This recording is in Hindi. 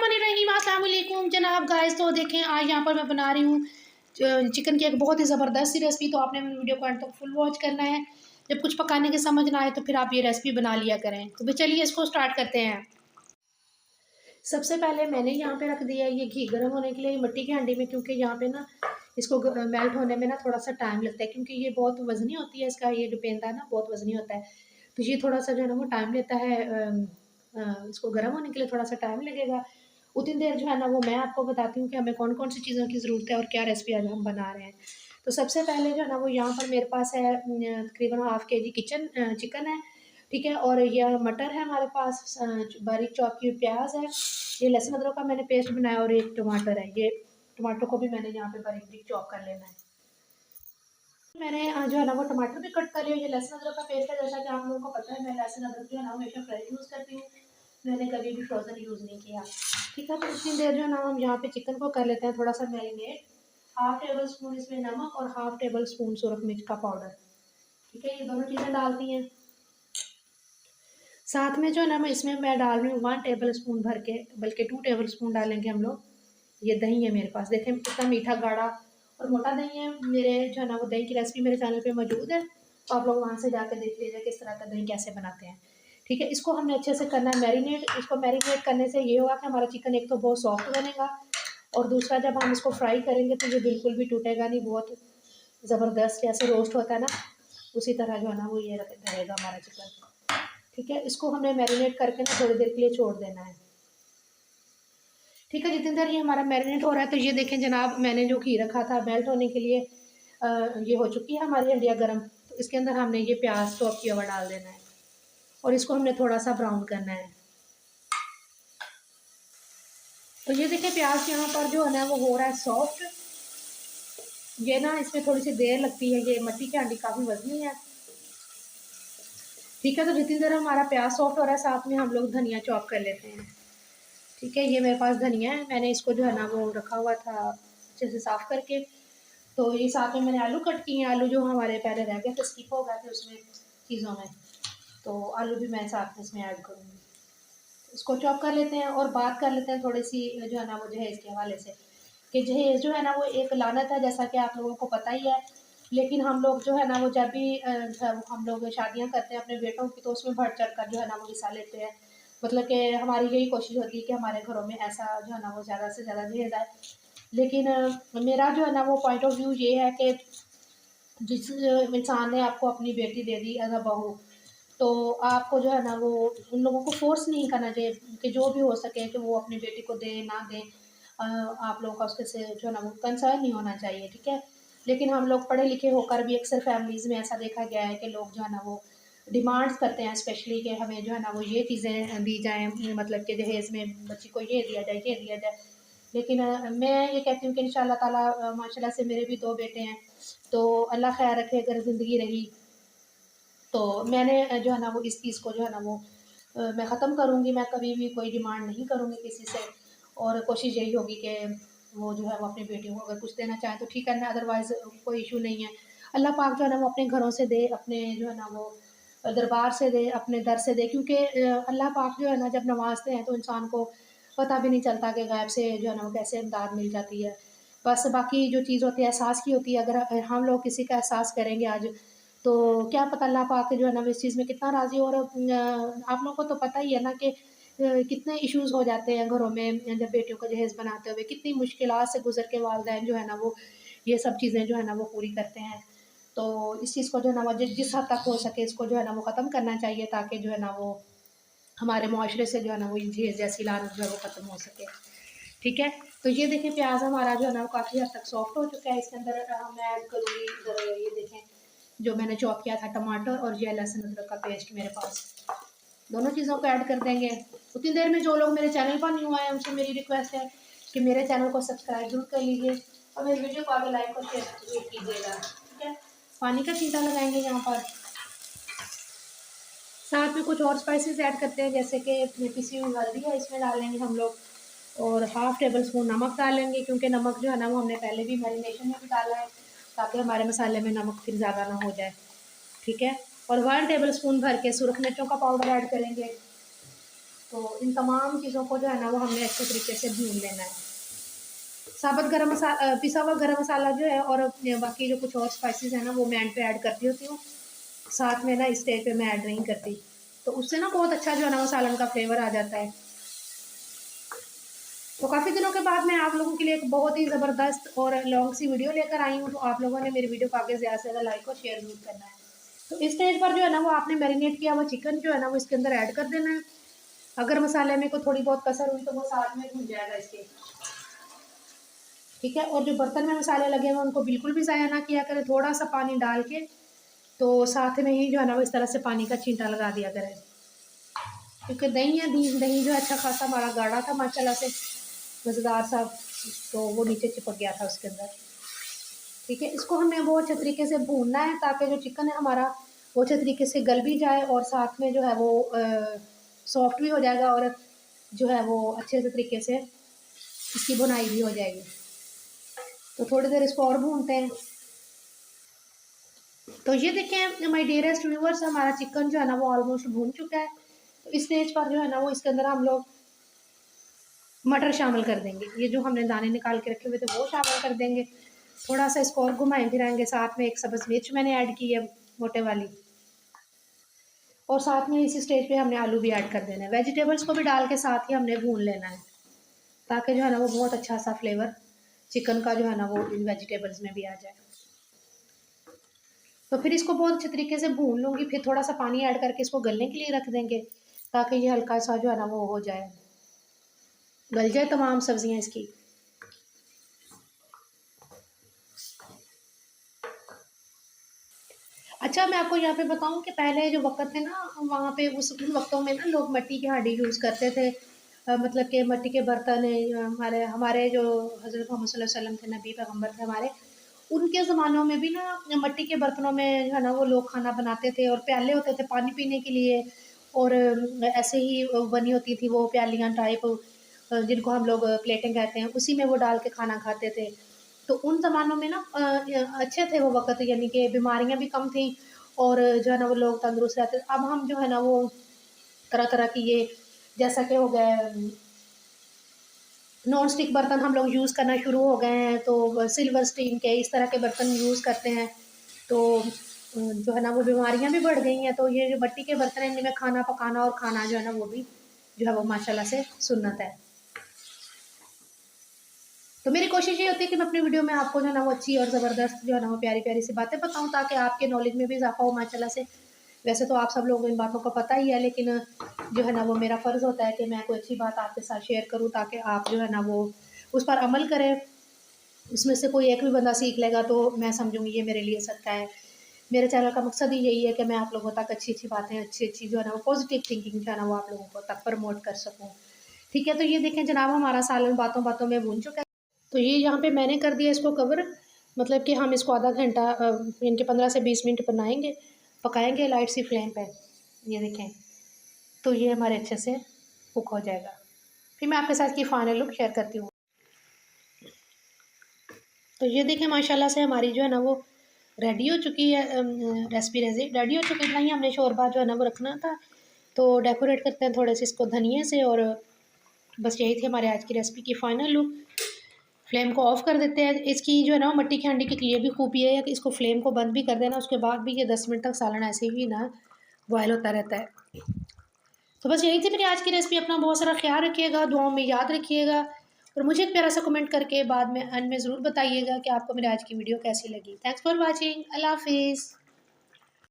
बिस्मिल्लाहिर्रहमानिर्रहीम, अस्सलाम वालेकुम जनाब गाइस। तो देखें आज यहाँ पर मैं बना रही हूँ चिकन की एक बहुत ही ज़बरदस्त सी रेसिपी। तो आपने मेरी वीडियो को एंड तक फुल वॉच करना है। जब कुछ पकाने की समझ ना आए तो फिर आप ये रेसिपी बना लिया करें। तो फिर चलिए इसको स्टार्ट करते हैं। सबसे पहले मैंने यहाँ पे रख दिया ये घी गर्म होने के लिए मिट्टी के हांडी में, क्योंकि यहाँ पे ना इसको मेल्ट होने में ना थोड़ा सा टाइम लगता है, क्योंकि ये बहुत वजनी होती है। इसका ये जो पेंदा है ना बहुत वजनी होता है, तो ये थोड़ा सा जो है ना वो टाइम लेता है। इसको गर्म होने के लिए थोड़ा सा टाइम लगेगा। उतनी देर जो है ना वो मैं आपको बताती हूँ कि हमें कौन कौन सी चीज़ों की ज़रूरत है और क्या रेसिपी आज हम बना रहे हैं। तो सबसे पहले जो है ना वो यहाँ पर मेरे पास है तकरीबन हाफ़ के जी चिकन है, ठीक है। और यह मटर है हमारे पास, बारीक चॉप की प्याज है, ये लहसुन अदरक का मैंने पेस्ट बनाया, और एक टमाटर है। ये टमाटर को भी मैंने यहाँ पे बारीक बारीक चॉप कर लेना है। मैंने जो है ना वो टमाटर भी कट कर लिया। ये लहसुन अदरक का पेस्ट है, जैसा कि आप लोगों को पता है मैं लहसुन अदरक जो है ना हमेशा फ्रेश यूज़ करती हूँ, मैंने कभी भी फ्रोज़न यूज़ नहीं किया, ठीक है। तो इतनी देर जो है ना हम यहाँ पे चिकन को कर लेते हैं थोड़ा सा मैरिनेट। हाफ़ टेबल स्पून इसमें नमक और हाफ़ टेबल स्पून सुरख मिर्च का पाउडर, ठीक है। ये दोनों चीज़ें डालती हैं। साथ में जो है ना मैं डाल रही हूँ 1 टेबल स्पून भर के, बल्कि 2 टेबल स्पून डालेंगे हम लोग। ये दही है मेरे पास, देखें कितना मीठा गाढ़ा और मोटा दही है। मेरे जो है ना वो दही की रेसिपी मेरे चैनल पे मौजूद है, तो आप लोग वहाँ से जाकर देख लीजिए किस तरह का दही कैसे बनाते हैं, ठीक है। इसको हमने अच्छे से करना है मैरिनेट। इसको मैरिनेट करने से ये होगा कि हमारा चिकन एक तो बहुत सॉफ्ट बनेगा, और दूसरा जब हम इसको फ्राई करेंगे तो ये बिल्कुल भी टूटेगा नहीं। बहुत ज़बरदस्त जैसे रोस्ट होता है ना उसी तरह जो है ना वो ये रहेगा हमारा चिकन, ठीक है। इसको हमने मैरिनेट करके ना थोड़ी देर के लिए छोड़ देना है, ठीक है। जितनी देर ये हमारा मैरिनेट हो रहा है, तो ये देखें जनाब मैंने जो घी रखा था मेल्ट होने के लिए, ये हो चुकी है हमारी हंडिया गर्म। तो इसके अंदर हमने ये प्याज चॉप किया हुआ डाल देना है, और इसको हमने थोड़ा सा ब्राउन करना है। तो ये देखें प्याज यहाँ पर जो है ना वो हो रहा है सॉफ्ट। ये ना इसमें थोड़ी सी देर लगती है, ये मट्टी की हांडी काफ़ी वजनी है, ठीक है। तो जितनी देर हमारा प्याज सॉफ्ट हो रहा है, साथ में हम लोग धनिया चॉप कर लेते हैं, ठीक है। ये मेरे पास धनिया है, मैंने इसको जो है ना वो रखा हुआ था अच्छे से साफ़ करके। तो ये साथ में मैंने आलू कट किए हैं, आलू जो हमारे पहले रह गए थे, स्किप हो गए थे उसमें चीज़ों में, तो आलू भी मैं साथ में इसमें ऐड करूँगी। इसको चॉप कर लेते हैं और बात कर लेते हैं थोड़ी सी जो है ना वो जहेज़ के हवाले से, कि जहेज़ जो है ना वो एक लानत है, जैसा कि आप लोगों को पता ही है। लेकिन हम लोग जो है ना वो जब भी जब हम लोग शादियाँ करते हैं अपने बेटों की, तो उसमें बढ़ चढ़ कर जो है ना वो हिस्सा लेते हैं। मतलब कि हमारी यही कोशिश होती है कि हमारे घरों में ऐसा जो है ना वो ज़्यादा से ज़्यादा जहेज़ आए। लेकिन मेरा जो है ना वो पॉइंट ऑफ व्यू ये है कि जिस इंसान ने आपको अपनी बेटी दे दी एज़ अ बहू, तो आपको जो है ना वो उन लोगों को फ़ोर्स नहीं करना चाहिए कि जो भी हो सके कि वो अपनी बेटी को दें ना दें। आप लोगों का उसके से जो है ना वो कंसर्न नहीं होना चाहिए, ठीक है। लेकिन हम लोग पढ़े लिखे होकर भी अक्सर फैमिलीज़ में ऐसा देखा गया है कि लोग जो है ना वो डिमांड्स करते हैं, स्पेशली कि हमें जो है ना वो ये चीज़ें दी जाएँ, मतलब कि दहेज़ में बच्ची को ये दिया जाए, ये दिया जाए। लेकिन मैं ये कहती हूँ कि इंशाअल्लाह ताला माशाल्लाह से मेरे भी 2 बेटे हैं, तो अल्लाह ख़ैर रखे अगर ज़िंदगी रही, तो मैंने जो है ना वो इस चीज़ को जो है ना वो मैं ख़त्म करूँगी। मैं कभी भी कोई डिमांड नहीं करूँगी किसी से, और कोशिश यही होगी कि वो जो है वो अपनी बेटियों को अगर कुछ देना चाहें तो ठीक है ना, अदरवाइज़ कोई इश्यू नहीं है। अल्लाह पाक जो है ना वो अपने घरों से दे, अपने जो है ना वो दरबार से दे, अपने दर से दे, क्योंकि अल्लाह पाक जो है ना जब नवाज़ते हैं तो इंसान को पता भी नहीं चलता कि गायब से जो है ना वो कैसे इमदाद मिल जाती है। बस बाकी जो चीज़ होती है एहसास की होती है। अगर हम लोग किसी का एहसास करेंगे आज, तो क्या पता अल्लाह पाक जो है ना वो इस चीज़ में कितना राज़ी हो। और आप लोगों को तो पता ही है ना कि कितने इश्यूज़ हो जाते हैं घरों में जब बेटियों को जहेज़ बनाते हुए, कितनी मुश्किलात से गुज़र के वालिदैन जो है ना वो ये सब चीज़ें जो है ना वो पूरी करते हैं। तो इस चीज़ को जो है ना वो जिस हद तक हो सके इसको जो है ना वो ख़त्म करना चाहिए, ताकि जो है ना वो हमारे मुआशरे से जो है ना वो जहेज़ जैसी लानत जो है वो ख़त्म हो सके, ठीक है। तो ये देखें प्याज हमारा जो है ना वो काफ़ी हद तक सॉफ्ट हो चुका है। इसके अंदर मैं ऐड करूँगी इधर, ये देखें जो मैंने चॉप किया था टमाटर, और ये लहसुन अदरक का पेस्ट मेरे पास, दोनों चीज़ों को ऐड कर देंगे। उतनी देर में जो लोग मेरे चैनल पर न्यू आए हैं उनसे मेरी रिक्वेस्ट है कि मेरे चैनल को सब्सक्राइब जरूर कर लीजिए, और मेरे वीडियो को आगे लाइक और शेयर जरूर कीजिएगा, ठीक है। पानी का छींटा लगाएंगे यहाँ पर। साथ में कुछ और स्पाइसेस ऐड करते हैं, जैसे कि पिसी हुई हल्दी है इसमें डालेंगे हम लोग, और हाफ़ टेबल स्पून नमक डालेंगे, क्योंकि नमक जो है ना वो हमने पहले भी मैरिनेशन में भी डाला है, ताकि हमारे मसाले में नमक फिर ज़्यादा ना हो जाए, ठीक है। और 1 टेबल स्पून भर के सुरख मिर्चों का पाउडर ऐड करेंगे। तो इन तमाम चीज़ों को जो है ना वो हमने अच्छे तरीके से भून लेना है। साबुत गरम मसाला, पिसा हुआ गरम मसाला जो है और बाकी जो कुछ और स्पाइसेस हैं ना वो मैं एंड पे ऐड करती होती हूँ, साथ में ना इस स्टेज पे मैं ऐड नहीं करती, तो उससे ना बहुत अच्छा जो है ना वो सालन का फ्लेवर आ जाता है। तो काफ़ी दिनों के बाद मैं आप लोगों के लिए एक बहुत ही ज़बरदस्त और लॉन्ग सी वीडियो लेकर आई हूँ, तो आप लोगों ने मेरी वीडियो को आगे ज़्यादा से ज़्यादा लाइक और शेयर ज़रूर करना है। तो इस स्टेज पर जो है ना वो आपने मैरिनेट किया हुआ चिकन जो है ना वो इसके अंदर ऐड कर देना है। अगर मसाले में कोई थोड़ी बहुत कसर हुई तो वो साथ में भून जाएगा इसके, ठीक है। और जो बर्तन में मसाले लगे हुए हैं उनको बिल्कुल भी ज़ाया ना किया करें, थोड़ा सा पानी डाल के तो साथ में ही जो है ना वो इस तरह से पानी का छींटा लगा दिया करें, क्योंकि दही है, दही जो है अच्छा खासा हमारा गाढ़ा था माशाल्लाह से, मज़ेदार सा, तो वो नीचे चिपक गया था उसके अंदर, ठीक है। इसको हमें बहुत अच्छे तरीके से भूनना है ताकि जो चिकन है हमारा वो अच्छे तरीके से गल भी जाए और साथ में जो है वो सॉफ्ट भी हो जाएगा और जो है वो अच्छे से तरीके से इसकी भुनाई भी हो जाएगी। तो थोड़ी देर इसको और भूनते हैं। तो ये देखें माय डियरेस्ट व्यूअर्स, हमारा चिकन जो है ना वो ऑलमोस्ट भून चुका है। तो इस स्टेज पर जो है ना वो इसके अंदर हम लोग मटर शामिल कर देंगे, ये जो हमने दाने निकाल के रखे हुए थे वो शामिल कर देंगे। थोड़ा सा इसको और घुमाएं फिराएंगे, साथ में एक सब्ज़ मिर्च मैंने ऐड की है मोटे वाली, और साथ में इसी स्टेज पे हमने आलू भी ऐड कर देना है। वेजिटेबल्स को भी डाल के साथ ही हमने भून लेना है ताकि जो है ना वो बहुत अच्छा सा फ्लेवर चिकन का जो है ना वो इन वेजिटेबल्स में भी आ जाए। तो फिर इसको बहुत अच्छे तरीके से भून लूँगी, फिर थोड़ा सा पानी ऐड करके इसको गलने के लिए रख देंगे ताकि ये हल्का सा जो है ना वो हो जाए, गल जाए तमाम सब्जियां इसकी। अच्छा, मैं आपको यहाँ पे बताऊँ कि पहले जो वक़्त थे ना वहाँ पे उन वक़्तों में ना लोग मिट्टी की हांडी यूज़ करते थे। मतलब कि मिट्टी के बर्तन हमारे हमारे जो हज़रत मोहम्मद सल्लल्लाहु अलैहि वसल्लम थे, नबी पैगम्बर थे हमारे, उनके ज़मानों में भी ना मिट्टी के बर्तनों में जो है ना वो लोग खाना बनाते थे और प्याले होते थे पानी पीने के लिए, और ऐसे ही बनी होती थी वो प्यालियाँ टाइप, जिनको हम लोग प्लेटें कहते हैं, उसी में वो डाल के खाना खाते थे। तो उन ज़मानों में ना अच्छे थे वो वक़्त, यानी कि बीमारियाँ भी कम थीं और जो है ना वो लोग तंदुरुस्त रहते थे। अब हम जो है ना वो तरह-तरह की ये जैसा कि हो गया नॉन स्टिक बर्तन हम लोग यूज़ करना शुरू हो गए हैं, तो सिल्वर स्टील के इस तरह के बर्तन यूज़ करते हैं। तो जो है ना वो बीमारियाँ भी बढ़ गई हैं, तो ये जो मिट्टी के बर्तन हैं इनमें खाना पकाना और खाना जो है ना वो भी जो है वो माशाल्लाह से सुन्नत है। तो मेरी कोशिश ये होती है कि मैं अपनी वीडियो में आपको जो है ना वो अच्छी और ज़बरदस्त जो है ना वो प्यारी-प्यारी सी बातें बताऊँ ताकि आपके नॉलेज में भी इज़ाफ़ा हो माशाल्लाह से। वैसे तो आप सब लोगों को इन बातों का पता ही है, लेकिन जो है ना वो मेरा फ़र्ज़ होता है कि मैं कोई अच्छी बात आपके साथ शेयर करूँ ताकि आप जो है ना वो उस पर अमल करें। उसमें से कोई एक भी बंदा सीख लेगा तो मैं समझूँगी ये मेरे लिए सदका है। मेरे चैनल का मकसद ही यही है कि मैं आप लोगों तक अच्छी-अच्छी बातें, अच्छी-अच्छी जो है ना वो पॉज़िटिव थिंकिंग जो है ना वो आप लोगों को तक प्रमोट कर सकूँ। ठीक है, तो ये देखें जनाब हमारा सालन बातों-बातों में भून चुका है। तो ये यहाँ पे मैंने कर दिया इसको कवर, मतलब कि हम इसको आधा घंटा यानी कि 15 से 20 मिनट बनाएंगे, पकाएंगे लाइट सी फ्लेम पे। ये देखें, तो ये हमारे अच्छे से कुक हो जाएगा। फिर मैं आपके साथ इसकी फाइनल लुक शेयर करती हूँ। तो ये देखें माशाल्लाह से हमारी जो है ना वो रेडी हो चुकी है, रेसिपी रेडी हो चुकी है। इतना ही हमने शोरबा जो है ना वो रखना था। तो डेकोरेट करते हैं थोड़े से इसको धनिए से, और बस यही थी हमारे आज की रेसिपी की फाइनल लुक। फ्लेम को ऑफ़ कर देते हैं। इसकी जो है ना मिट्टी की हांडी की ये भी खूबी है कि इसको फ्लेम को बंद भी कर देना, उसके बाद भी ये 10 मिनट तक सालन ऐसे ही ना बॉयल होता रहता है। तो बस यही थी मेरी आज की रेसिपी। अपना बहुत सारा ख्याल रखिएगा, दुआओं में याद रखिएगा, और मुझे एक प्यारा सा कमेंट करके बाद में एंड में ज़रूर बताइएगा कि आपको मेरी आज की वीडियो कैसी लगी। Thanks for watching. अल्लाह हाफिज़।